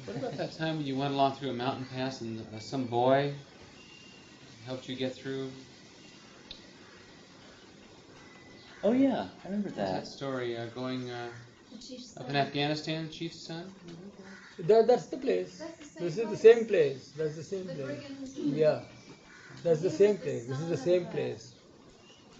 What about that time when you went along through a mountain pass and some boy helped you get through? Oh yeah, I remember What's that that. story going The chief's up in son. Afghanistan, chief's son? That's the place. That's the This is the same same place. That's the same The place. brigand. Yeah, that's the He same was the place. This is son the of same a place.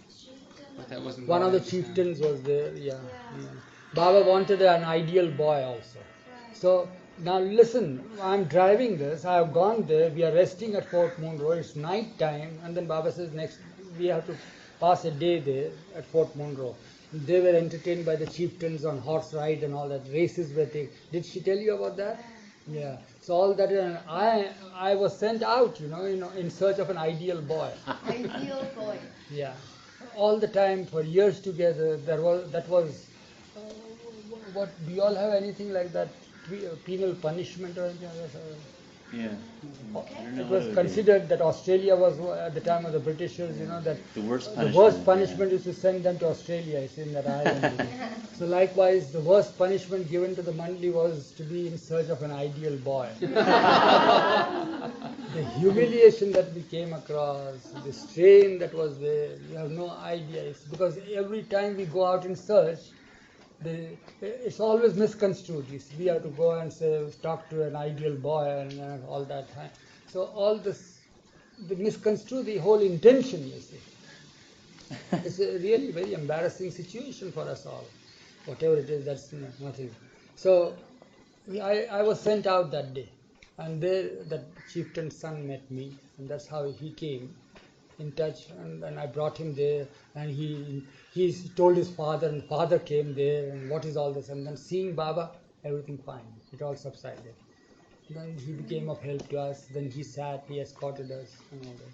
chieftain. But that wasn't One Baba of the Yaga's son. chieftains was there. Yeah, Yeah. yeah. Baba wanted an ideal boy also. Right. So now listen, I'm driving this. I have gone there. We are resting at Fort Monroe. It's night time, and then Baba says next we have to pass a day there at Fort Monroe. They were entertained by the chieftains on horse ride and all that. Races were taken. Did she tell you about that? Yeah. So all that, I was sent out, in search of an ideal boy. Ideal boy. Yeah, all the time for years together. That was what? Do you all have anything like that? Penal punishment or anything like that? Yeah. Okay. I don't know It what was it would considered that Australia was at the time of the Britishers. That be. The worst the punishment. worst punishment is to send them to Australia. It's in that island. So likewise, the worst punishment given to the Mandli was to be in search of an ideal boy. The humiliation that we came across, the strain that was there, you have no idea. It's because every time we go out in search, it's always misconstrued. We have to go and say, talk to an ideal boy and all that. So all this, they misconstrue the whole intention, you see. It's a really very embarrassing situation for us all. Whatever it is, that's nothing. So I was sent out that day, and there that chieftain's son met me, and that's how he came in touch. And I brought him there, and he told his father, and father came there, and what is all this? And then seeing Baba, everything fine. It all subsided. Then he became of help to us. Then he sat, he escorted us, and all that.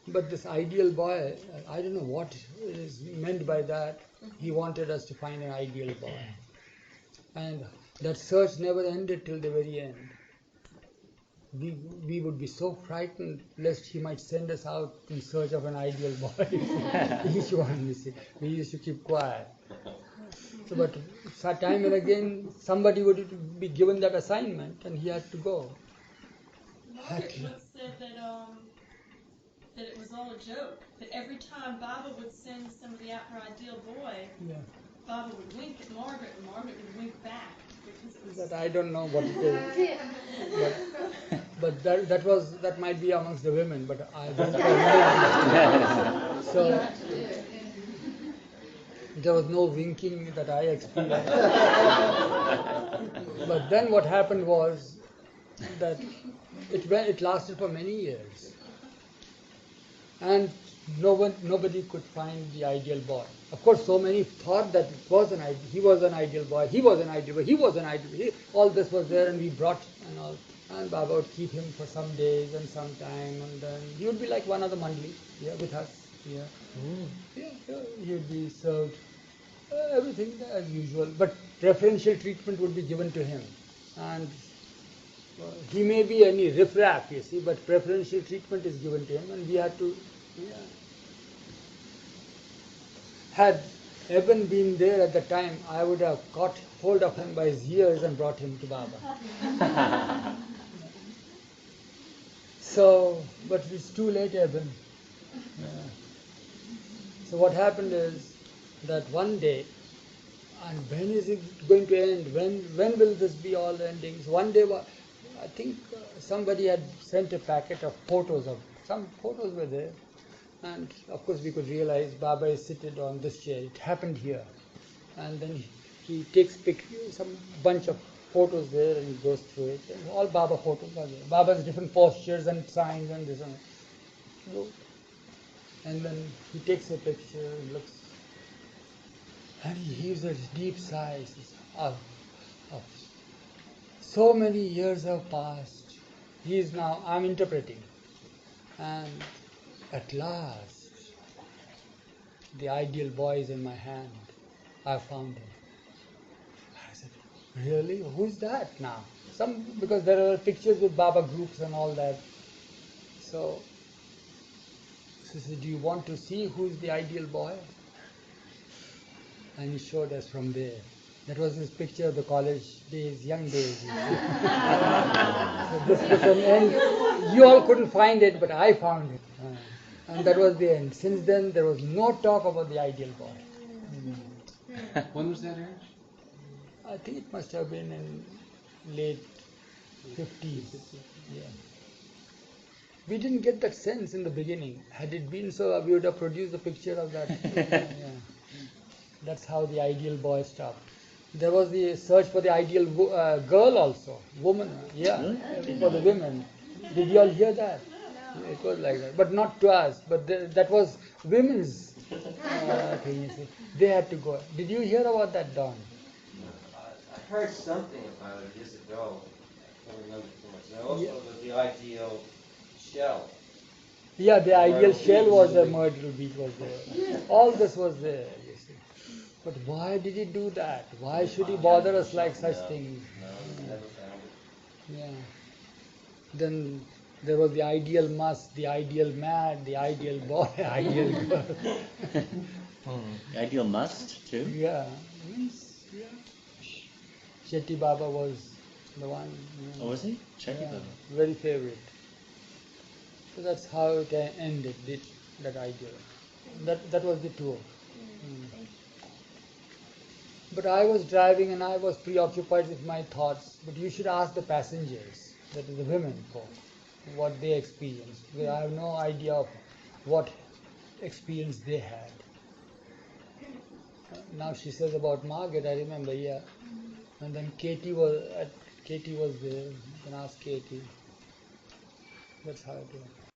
But this ideal boy, I don't know what is meant by that. He wanted us to find an ideal boy. And that search never ended till the very end. We would be so frightened lest he might send us out in search of an ideal boy. Each one, you see. We used to keep quiet. So, but time and again, somebody would be given that assignment and he had to go. Margaret once said that it was all a joke. That every time Baba would send somebody out for ideal boy, Yeah. Baba would wink at Margaret, and Margaret would wink back because it was. That I don't know what it is. But that might be amongst the women, but I don't know. So there was no winking that I experienced. But then what happened was that it lasted for many years, and nobody could find the ideal boy. Of course, so many thought that it was he was an ideal boy, he was an ideal boy, he was an ideal boy. All this was there, and we brought and all. And Baba would keep him for some days and some time, and then he would be like one of the mandli, with us. He would be served everything as usual, but preferential treatment would be given to him. And he may be any riffraff, you see, but preferential treatment is given to him, and we had to. Had Eben been there at the time, I would have caught hold of him by his ears and brought him to Baba. So, but it's too late, Eben. So what happened is that one day, and when is it going to end? When will this be all ending? So one day, I think somebody had sent a packet of photos some photos were there, and of course we could realize Baba is seated on this chair. It happened here, and then he takes some bunch of photos there and he goes through it. And all Baba photos are there. Baba's different postures and signs and this and that. And then he takes a picture and looks. And he heaves a deep sigh. He says, oh, so many years have passed. I'm interpreting. And at last, the ideal boy is in my hand. I found him. I said, really? Who's that now? Because there are pictures with Baba groups and all that. So he said, do you want to see who's the ideal boy? And he showed us from there. That was his picture of the college days, young days. You see. So this was an end. You all couldn't find it, but I found it. And that was the end. Since then, there was no talk about the ideal boy. When was that, Aaron? I think it must have been in late 50s. Yeah. We didn't get that sense in the beginning. Had it been so, we would have produced a picture of that. Yeah. That's how the ideal boy stopped. There was the search for the ideal girl also, woman. Yeah, Really? for the women. Did you all hear that? Yeah, it was like that, but not to us. But that was women's thing. You see, they had to go. Did you hear about that, Don? I heard something about it years ago. I don't remember too much. And also Yeah. the ideal shell. Yeah, the ideal Myrtle shell Beach. was there. Myrtle Beach was there. All this was there. You see. But why did he do that? Why should he bother us like such things? No, never found it. Yeah. Then there was the ideal must, the ideal man, the ideal boy, ideal girl. The ideal must too. Yeah. Yeah. Shetty Baba was the one. Oh, was he? Check Yeah, it out. very favorite. So that's how it ended, that ideal. That was the tour. But I was driving and I was preoccupied with my thoughts. But you should ask the passengers, that is the women folk, what they experienced. Because I have no idea of what experience they had. Now she says about Margaret, I remember, yeah. And then Katie was there. You can ask Katie. That's how it was.